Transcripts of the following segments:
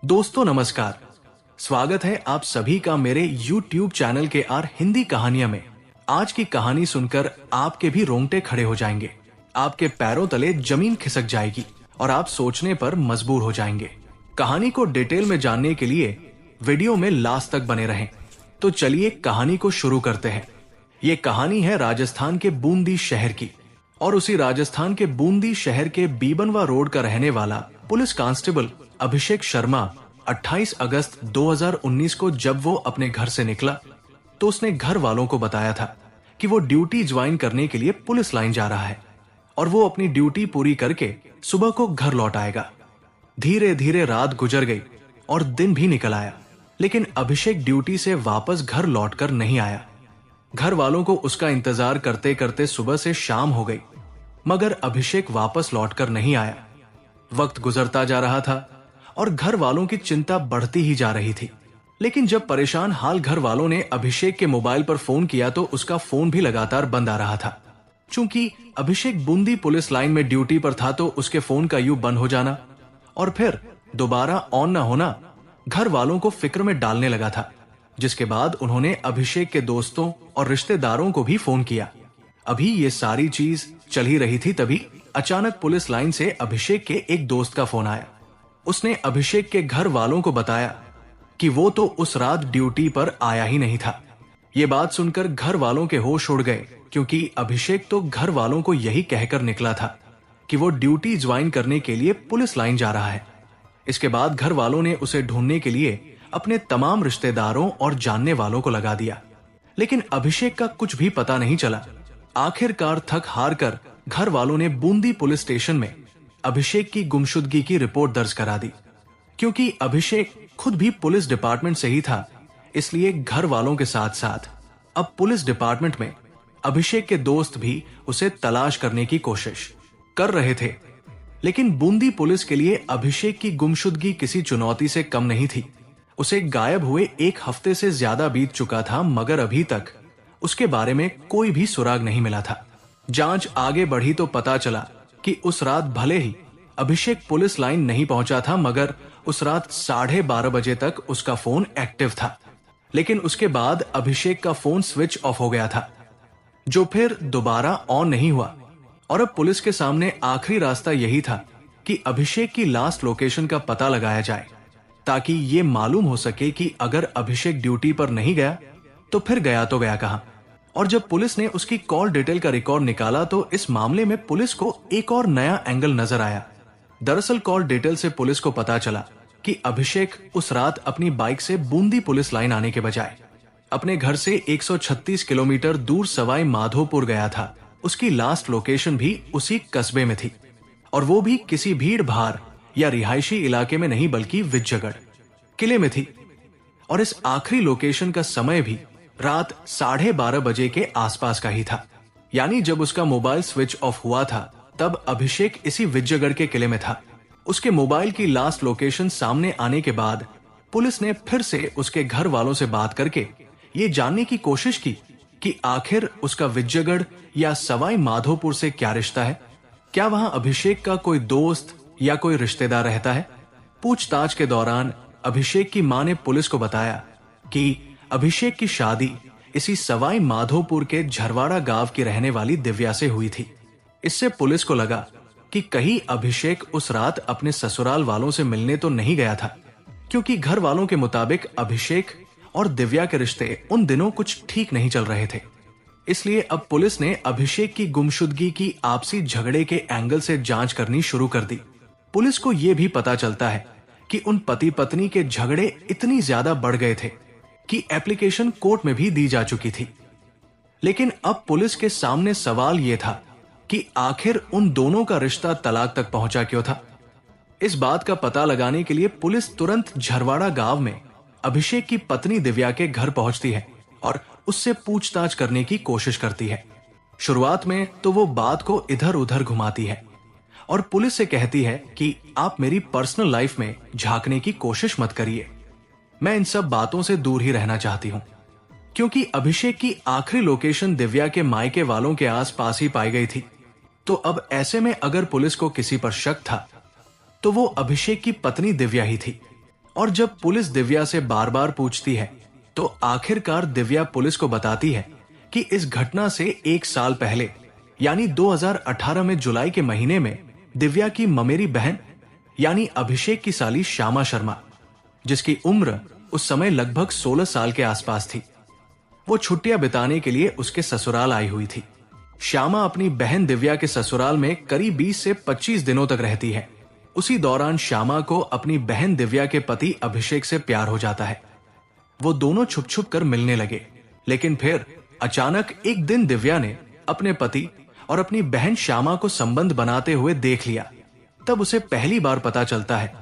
दोस्तों नमस्कार। स्वागत है आप सभी का मेरे YouTube चैनल के आर हिंदी कहानियां में। आज की कहानी सुनकर आपके भी रोंगटे खड़े हो जाएंगे, आपके पैरों तले जमीन खिसक जाएगी और आप सोचने पर मजबूर हो जाएंगे। कहानी को डिटेल में जानने के लिए वीडियो में लास्ट तक बने रहें। तो चलिए कहानी को शुरू करते हैं। ये कहानी है राजस्थान के बूंदी शहर की, और उसी राजस्थान के बूंदी शहर के बीबनवा रोड का रहने वाला पुलिस कांस्टेबल अभिषेक शर्मा 28 अगस्त 2019 को जब वो अपने घर से निकला तो उसने घर वालों को बताया था कि वो ड्यूटी ज्वाइन करने के लिए पुलिस लाइन जा रहा है और वो अपनी ड्यूटी पूरी करके सुबह को घर लौट आएगा। धीरे धीरे रात गुजर गई और दिन भी निकल आया, लेकिन अभिषेक ड्यूटी से वापस घर लौटकर नहीं आया। घर वालों को उसका इंतजार करते करते सुबह से शाम हो गई, मगर अभिषेक वापस लौटकर नहीं आया। वक्त गुजरता जा रहा था और घर वालों की चिंता बढ़ती ही जा रही थी। लेकिन जब परेशान हाल घर वालों ने अभिषेक के मोबाइल पर फोन किया तो उसका फोन भी लगातार बंद आ रहा था। चूंकि अभिषेक बूंदी पुलिस लाइन में ड्यूटी पर था तो उसके फोन का यूं बंद हो जाना और फिर दोबारा ऑन न होना घर वालों को फिक्र में डालने लगा था। जिसके बाद उन्होंने अभिषेक के दोस्तों और रिश्तेदारों को भी फोन किया। अभी ये सारी चीज चल ही रही थी, तभी अचानक पुलिस लाइन से अभिषेक के एक दोस्त का फोन आया। उसने अभिषेक के घर वालों को बताया कि वो तो उस रात ड्यूटी पर आया ही नहीं था। ये बात सुनकर घर वालों के होश उड़ गए, क्योंकि अभिषेक तो घर वालों को यही कहकर निकला था कि वो ड्यूटी ज्वाइन करने के लिए पुलिस लाइन जा रहा है। इसके बाद घर वालों ने उसे ढूंढने के लिए अपने तमाम रिश्तेदारों और जानने वालों को लगा दिया, लेकिन अभिषेक का कुछ भी पता नहीं चला। आखिरकार थक हार कर घर वालों ने बूंदी पुलिस स्टेशन में अभिषेक की गुमशुदगी की रिपोर्ट दर्ज करा दी। क्योंकि अभिषेक खुद भी पुलिस डिपार्टमेंट से ही था, इसलिए घर वालों के साथ साथ अब पुलिस डिपार्टमेंट में अभिषेक के दोस्त भी उसे तलाश करने की कोशिश कर रहे थे। लेकिन बूंदी पुलिस के लिए अभिषेक की गुमशुदगी किसी चुनौती से कम नहीं थी। उसे गायब हुए एक हफ्ते से ज्यादा बीत चुका था, मगर अभी तक उसके बारे में कोई भी सुराग नहीं मिला था। जांच आगे बढ़ी तो पता चला कि उस रात भले ही अभिषेक पुलिस लाइन नहीं पहुंचा था, मगर उस रात 12:30 बजे तक उसका फोन एक्टिव था। लेकिन उसके बाद अभिषेक का फोन स्विच ऑफ हो गया था, जो फिर दोबारा ऑन नहीं हुआ। और अब पुलिस के सामने आखिरी रास्ता यही था कि अभिषेक की लास्ट लोकेशन का पता लगाया जाए, ताकि ये मालूम हो सके कि अगर अभिषेक ड्यूटी पर नहीं गया तो फिर गया तो गया कहां। और जब पुलिस ने उसकी कॉल डिटेल का रिकॉर्ड निकाला तो इस मामले में पुलिस को एक और नया एंगल नजर आया। दरअसल कॉल डिटेल से पुलिस को पता चला कि अभिषेक उस रात अपनी बाइक से बूंदी पुलिस लाइन आने के बजाय अपने घर से 136 किलोमीटर दूर सवाई माधोपुर गया था। उसकी लास्ट लोकेशन भी उसी कस्बे में थी, और वो भी किसी भीड़ भाड़ या रिहायशी इलाके में नहीं, बल्कि विजयगढ़ किले में थी। और इस आखिरी लोकेशन का समय भी रात 12:30 बजे के आसपास का ही था। यानी जब उसका मोबाइल स्विच ऑफ हुआ था तब अभिषेक इसी विजयगढ़ के किले में था। उसके मोबाइल की लास्ट लोकेशन सामने आने के बाद पुलिस ने फिर से उसके घर वालों से बात करके ये जानने की कोशिश की कि आखिर उसका विजयगढ़ या सवाई माधोपुर से क्या रिश्ता है। क्या वहां अभिषेक का कोई दोस्त या कोई रिश्तेदार रहता है। पूछताछ के दौरान अभिषेक की मां ने पुलिस को बताया कि अभिषेक की शादी इसी सवाई माधोपुर के झरवाड़ा गांव की रहने वाली दिव्या से हुई थी। इससे पुलिस को लगा कि कहीं अभिषेक उस रात अपने ससुराल वालों से मिलने तो नहीं गया था, क्योंकि घर वालों के मुताबिक अभिषेक और दिव्या के रिश्ते उन दिनों कुछ ठीक नहीं चल रहे थे। इसलिए अब पुलिस ने अभिषेक की गुमशुदगी की आपसी झगड़े के एंगल से जांच करनी शुरू कर दी। पुलिस को यह भी पता चलता है कि उन पति पत्नी के झगड़े इतनी ज्यादा बढ़ गए थे कि एप्लीकेशन कोर्ट में भी दी जा चुकी थी। लेकिन अब पुलिस के सामने सवाल यह था कि आखिर उन दोनों का रिश्ता तलाक तक पहुंचा क्यों था। इस बात का पता लगाने के लिए पुलिस तुरंत झरवाड़ा गांव में अभिषेक की पत्नी दिव्या के घर पहुंचती है और उससे पूछताछ करने की कोशिश करती है। शुरुआत में तो वो बात को इधर उधर घुमाती है और पुलिस से कहती है कि आप मेरी पर्सनल लाइफ में झांकने की कोशिश मत करिए, मैं इन सब बातों से दूर ही रहना चाहती हूं। क्योंकि अभिषेक की आखिरी लोकेशन दिव्या के मायके वालों के आसपास ही पाई गई थी, तो अब ऐसे में अगर पुलिस को किसी पर शक था तो वो अभिषेक की पत्नी दिव्या ही थी। और जब पुलिस दिव्या से बार बार पूछती है तो आखिरकार दिव्या पुलिस को बताती है कि इस घटना से 1 साल पहले यानी 2018 में जुलाई के महीने में दिव्या की ममेरी बहन यानी अभिषेक की साली श्यामा शर्मा, जिसकी उम्र उस समय लगभग 16 साल के आसपास थी, वो छुट्टियां बिताने के लिए उसके ससुराल आई हुई थी। श्यामा अपनी बहन दिव्या के ससुराल में करीब 20 से 25 दिनों तक रहती है। उसी दौरान श्यामा को अपनी बहन दिव्या के पति अभिषेक से प्यार हो जाता है। वो दोनों छुप छुप कर मिलने लगे, लेकिन फिर अचानक एक दिन दिव्या ने अपने पति और अपनी बहन श्यामा को संबंध बनाते हुए देख लिया। तब उसे पहली बार पता चलता है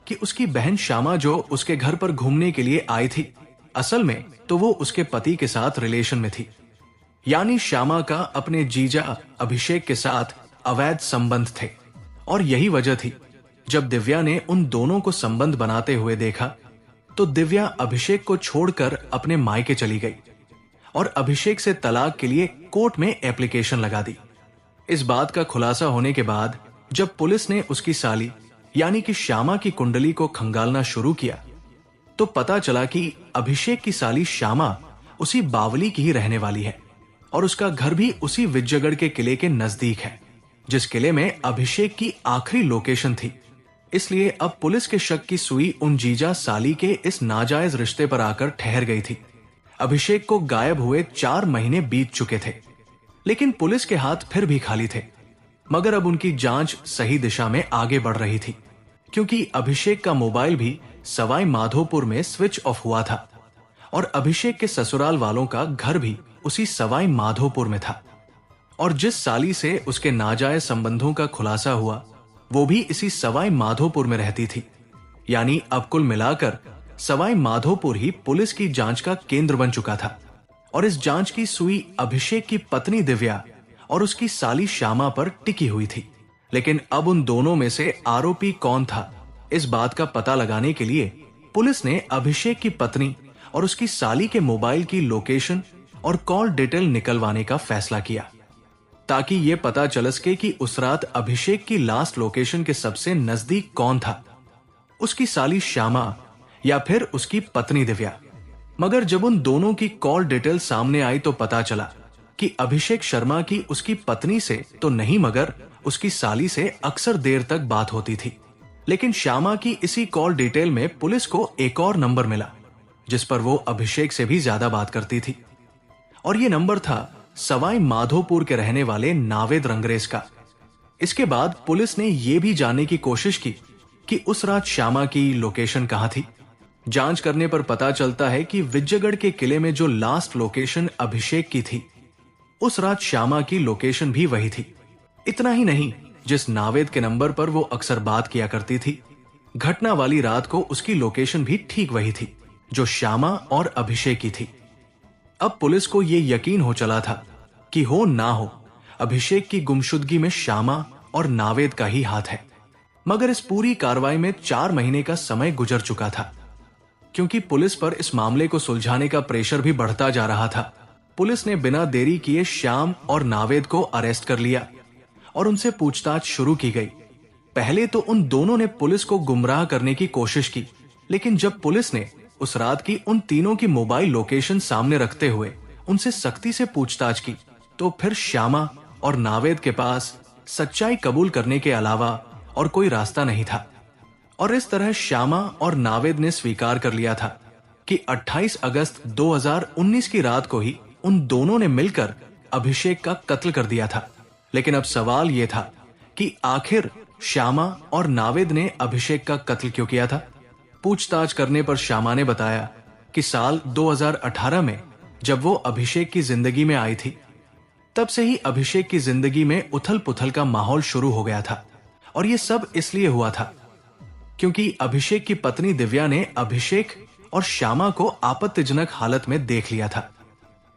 कि उसकी बहन श्यामा जो उसके घर पर घूमने के लिए आई थी, असल में तो वो उसके पति के साथ रिलेशन में थी। यानी श्यामा का अपने जीजा अभिषेक के साथ अवैध संबंध थे। और यही वजह थी, जब दिव्या ने उन दोनों को संबंध बनाते हुए देखा तो दिव्या अभिषेक को छोड़कर अपने मायके चली गई और अभिषेक से तलाक के लिए कोर्ट में एप्लीकेशन लगा दी। इस बात का खुलासा होने के बाद जब पुलिस ने उसकी साली यानी कि श्यामा की कुंडली को खंगालना शुरू किया तो पता चला कि अभिषेक की साली श्यामा उसी बावली की ही रहने वाली है और उसका घर भी उसी विजयगढ़ के किले के नजदीक है, जिस किले में अभिषेक की आखिरी लोकेशन थी। इसलिए अब पुलिस के शक की सुई उन जीजा साली के इस नाजायज रिश्ते पर आकर ठहर गई थी। अभिषेक को गायब हुए 4 महीने बीत चुके थे, लेकिन पुलिस के हाथ फिर भी खाली थे। मगर अब उनकी जांच सही दिशा में आगे बढ़ रही थी, क्योंकि अभिषेक का मोबाइल भी सवाई माधोपुर में स्विच ऑफ हुआ था और अभिषेक के ससुराल वालों का घर भी उसी सवाई माधोपुर में था। और जिस साली से उसके नाजायज संबंधों का खुलासा हुआ वो भी इसी सवाई माधोपुर में रहती थी। यानी अब कुल मिलाकर सवाई माधोपुर ही पुलिस की जांच का केंद्र बन चुका था और इस जांच की सुई अभिषेक की पत्नी दिव्या और उसकी साली श्यामा पर टिकी हुई थी। लेकिन अब उन दोनों में से आरोपी कौन था, इस बात का पता लगाने के लिए पुलिस ने अभिषेक की पत्नी और उसकी साली के मोबाइल की लोकेशन और कॉल डिटेल निकलवाने का फैसला किया, ताकि यह पता चल सके कि उस रात अभिषेक की लास्ट लोकेशन के सबसे नजदीक कौन था, उसकी साली श्यामा या फिर उसकी पत्नी दिव्या। मगर जब उन दोनों की कॉल डिटेल सामने आई तो पता चला कि अभिषेक शर्मा की उसकी पत्नी से तो नहीं मगर उसकी साली से अक्सर देर तक बात होती थी। लेकिन श्यामा की इसी कॉल डिटेल में पुलिस को एक और नंबर मिला जिस पर वो अभिषेक से भी ज्यादा बात करती थी, और ये नंबर था सवाई माधोपुर के रहने वाले नावेद रंगरेज का। इसके बाद पुलिस ने यह भी जानने की कोशिश की कि उस रात श्यामा की लोकेशन कहां थी। जांच करने पर पता चलता है कि विजयगढ़ के किले में जो लास्ट लोकेशन अभिषेक की थी, उस रात श्यामा की लोकेशन भी वही थी। इतना ही नहीं, जिस नावेद के नंबर पर वो अक्सर बात किया करती थी, घटना वाली रात को उसकी लोकेशन भी ठीक वही थी जो श्यामा और अभिषेक की थी। अब पुलिस को यह यकीन हो चला था कि हो ना हो अभिषेक की गुमशुदगी में श्यामा और नावेद का ही हाथ है। मगर इस पूरी कार्रवाई में 4 महीने का समय गुजर चुका था, क्योंकि पुलिस पर इस मामले को सुलझाने का प्रेशर भी बढ़ता जा रहा था। पुलिस ने बिना देरी किए श्याम और नावेद को अरेस्ट कर लिया और उनसे पूछताछ शुरू की गई। पहले तो उन दोनों ने पुलिस को गुमराह करने की कोशिश की, लेकिन जब पुलिस ने उस रात की उन तीनों की मोबाइल लोकेशन सामने रखते हुए उनसे सख्ती से पूछताछ की तो फिर श्यामा और नावेद के पास सच्चाई कबूल करने के अलावा और कोई रास्ता नहीं था। और इस तरह श्यामा और नावेद ने स्वीकार कर लिया था कि 28 अगस्त 2019 की रात को ही उन दोनों ने मिलकर अभिषेक का कत्ल कर दिया था। लेकिन अब सवाल यह था कि आखिर श्यामा और नावेद ने अभिषेक का कत्ल क्यों किया था। पूछताछ करने पर श्यामा ने बताया कि साल 2018 में जब वो अभिषेक की जिंदगी में आई थी, तब से ही अभिषेक की जिंदगी में उथल पुथल का माहौल शुरू हो गया था। और ये सब इसलिए हुआ था क्योंकि अभिषेक की पत्नी दिव्या ने अभिषेक और श्यामा को आपत्तिजनक हालत में देख लिया था,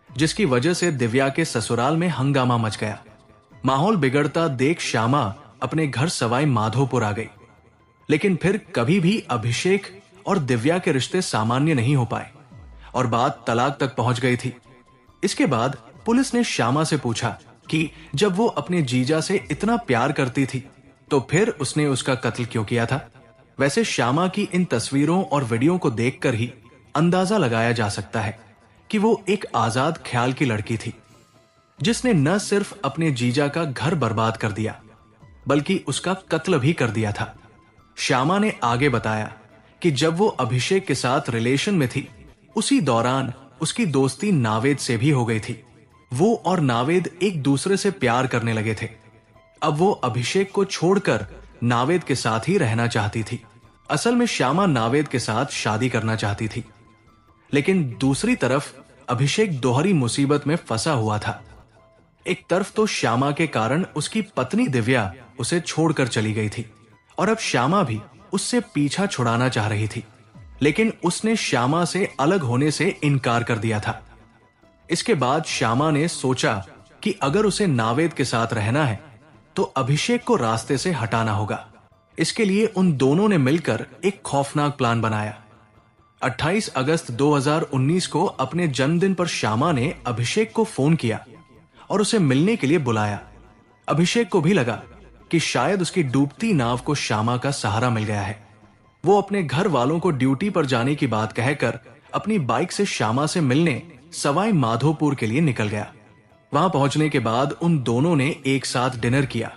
जिसकी वजह से दिव्या के ससुराल में हंगामा मच गया। माहौल बिगड़ता देख श्यामा अपने घर सवाई माधोपुर आ गई, लेकिन फिर कभी भी अभिषेक और दिव्या के रिश्ते सामान्य नहीं हो पाए और बात तलाक तक पहुंच गई थी। इसके बाद पुलिस ने श्यामा से पूछा कि जब वो अपने जीजा से इतना प्यार करती थी तो फिर उसने उसका कत्ल क्यों किया था। वैसे श्यामा की इन तस्वीरों और वीडियो को देखकर ही अंदाजा लगाया जा सकता है कि वो एक आजाद ख्याल की लड़की थी, जिसने न सिर्फ अपने जीजा का घर बर्बाद कर दिया बल्कि उसका कत्ल भी कर दिया था। श्यामा ने आगे बताया कि जब वो अभिषेक के साथ रिलेशन में थी, उसी दौरान उसकी दोस्ती नावेद से भी हो गई थी। वो और नावेद एक दूसरे से प्यार करने लगे थे। अब वो अभिषेक को छोड़कर नावेद के साथ ही रहना चाहती थी। असल में श्यामा नावेद के साथ शादी करना चाहती थी, लेकिन दूसरी तरफ अभिषेक दोहरी मुसीबत में फंसा हुआ था। एक तरफ तो श्यामा के कारण उसकी पत्नी दिव्या उसे छोड़कर चली गई थी और अब श्यामा भी उससे पीछा छुड़ाना चाह रही थी, लेकिन उसने श्यामा से अलग होने से इनकार कर दिया था। इसके बाद श्यामा ने सोचा कि अगर उसे नावेद के साथ रहना है तो अभिषेक को रास्ते से हटाना होगा। इसके लिए उन दोनों ने मिलकर एक खौफनाक प्लान बनाया। 28 अगस्त 2019 को अपने जन्मदिन पर श्यामा ने अभिषेक को फोन किया और उसे मिलने के लिए बुलाया। अभिषेक को भी लगा कि शायद उसकी डूबती नाव को श्यामा का सहारा मिल गया है। वो अपने घर वालों को ड्यूटी पर जाने की बात कहकर अपनी बाइक से श्यामा से मिलने सवाई माधोपुर के लिए निकल गया। वहां पहुंचने के बाद उन दोनों ने एक साथ डिनर किया।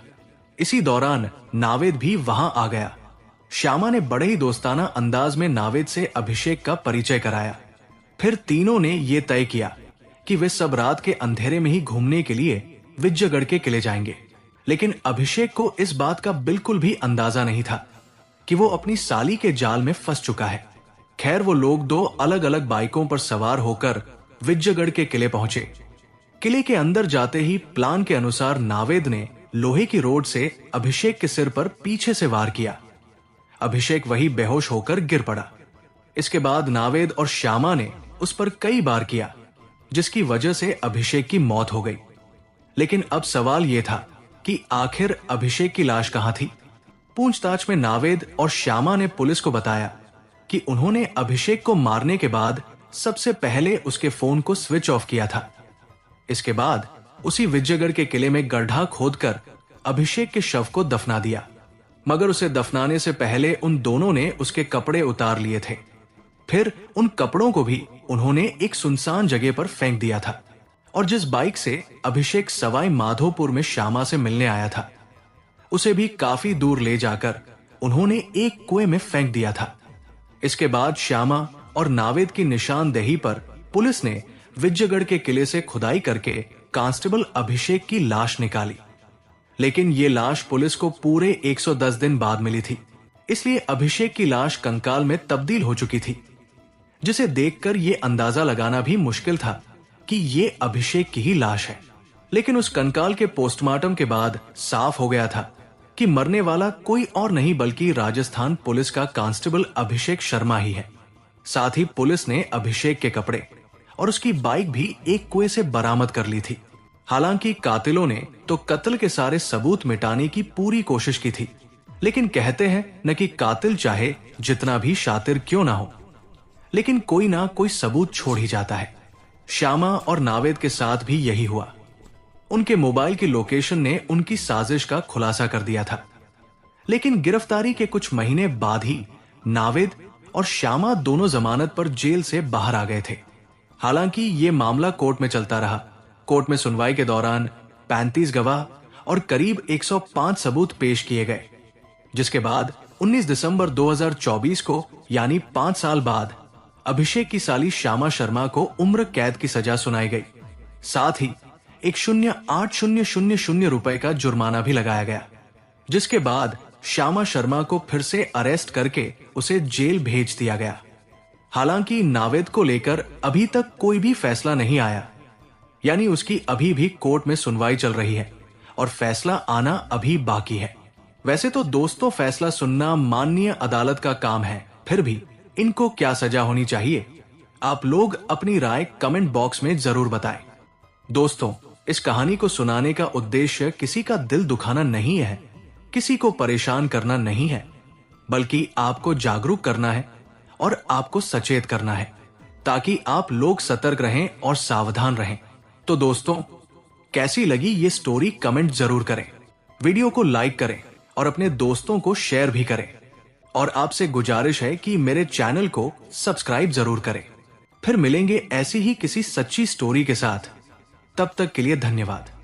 इसी दौरान नावेद भी वहां आ गया। श्यामा ने बड़े ही दोस्ताना अंदाज में नावेद से अभिषेक का परिचय कराया। फिर तीनों ने यह तय किया कि वे सब रात के अंधेरे में ही घूमने के लिए विजयगढ़ के किले जाएंगे। लेकिन अभिषेक को इस बात का बिल्कुल भी अंदाजा नहीं था कि वो अपनी साली के जाल में फंस चुका है। खैर, वो लोग दो अलग अलग बाइकों पर सवार होकर विजयगढ़ के किले पहुंचे। किले के अंदर जाते ही प्लान के अनुसार नावेद ने लोहे की रोड से अभिषेक के सिर पर पीछे से वार किया। अभिषेक वही बेहोश होकर गिर पड़ा। इसके बाद नावेद और श्यामा ने उस पर कई बार किया, जिसकी वजह से अभिषेक की मौत हो गई। लेकिन अब सवाल यह था कि आखिर अभिषेक की लाश कहां थी। पूछताछ में नावेद और श्यामा ने पुलिस को बताया कि उन्होंने अभिषेक को मारने के बाद सबसे पहले उसके फोन को स्विच ऑफ किया था। इसके बाद उसी विजयगढ़ के किले में गड्ढा खोदकर अभिषेक के शव को दफना दिया, मगर उसे दफनाने से पहले उन दोनों ने उसके कपड़े उतार लिए थे। फिर उन कपड़ों को भी उन्होंने एक सुनसान जगह पर फेंक दिया था और जिस बाइक से अभिषेक सवाई माधोपुर में श्यामा से मिलने आया था, उसे भी काफी दूर ले जाकर उन्होंने एक कुएं में फेंक दिया था। इसके बाद श्यामा और नावेद की निशानदेही पर पुलिस ने विजयगढ़ के किले से खुदाई करके कांस्टेबल अभिषेक की लाश निकाली। लेकिन ये लाश पुलिस को पूरे 110 दिन बाद मिली थी, इसलिए अभिषेक की लाश कंकाल में तब्दील हो चुकी थी, जिसे देखकर यह अंदाजा लगाना भी मुश्किल था कि ये अभिषेक की ही लाश है। लेकिन उस कंकाल के पोस्टमार्टम के बाद साफ हो गया था कि मरने वाला कोई और नहीं बल्कि राजस्थान पुलिस का कांस्टेबल अभिषेक शर्मा ही है। साथ ही पुलिस ने अभिषेक के कपड़े और उसकी बाइक भी एक कुएं से बरामद कर ली थी। हालांकि कातिलों ने तो कत्ल के सारे सबूत मिटाने की पूरी कोशिश की थी, लेकिन कहते हैं न कि कातिल चाहे जितना भी शातिर क्यों ना हो, लेकिन कोई ना कोई सबूत छोड़ ही जाता है। श्यामा और नावेद के साथ भी यही हुआ। उनके मोबाइल की लोकेशन ने उनकी साजिश का खुलासा कर दिया था। लेकिन गिरफ्तारी के कुछ महीने बाद ही नावेद और श्यामा दोनों जमानत पर जेल से बाहर आ गए थे। हालांकि ये मामला कोर्ट में चलता रहा। कोर्ट में सुनवाई के दौरान 35 गवाह और करीब 105 सबूत पेश किए गए, जिसके बाद 19 दिसंबर 2024 को यानी 5 साल बाद अभिषेक की साली श्यामा शर्मा को उम्र कैद की सजा सुनाई गई। साथ ही एक 0.8000 रुपए का जुर्माना भी लगाया गया, जिसके बाद श्यामा शर्मा को फिर से अरेस्ट करके उसे जेल भेज दिया गया। हालांकि नावेद को लेकर अभी तक कोई भी फैसला नहीं आया, यानी उसकी अभी भी कोर्ट में सुनवाई चल रही है और फैसला आना अभी बाकी है। वैसे तो दोस्तों, फैसला सुनना माननीय अदालत का काम है, फिर भी इनको क्या सजा होनी चाहिए, आप लोग अपनी राय कमेंट बॉक्स में जरूर बताएं। दोस्तों, इस कहानी को सुनाने का उद्देश्य किसी का दिल दुखाना नहीं है, किसी को परेशान करना नहीं है, बल्कि आपको जागरूक करना है और आपको सचेत करना है, ताकि आप लोग सतर्क रहें और सावधान रहें। तो दोस्तों, कैसी लगी ये स्टोरी कमेंट जरूर करें, वीडियो को लाइक करें और अपने दोस्तों को शेयर भी करें। और आपसे गुजारिश है कि मेरे चैनल को सब्सक्राइब जरूर करें। फिर मिलेंगे ऐसी ही किसी सच्ची स्टोरी के साथ। तब तक के लिए धन्यवाद।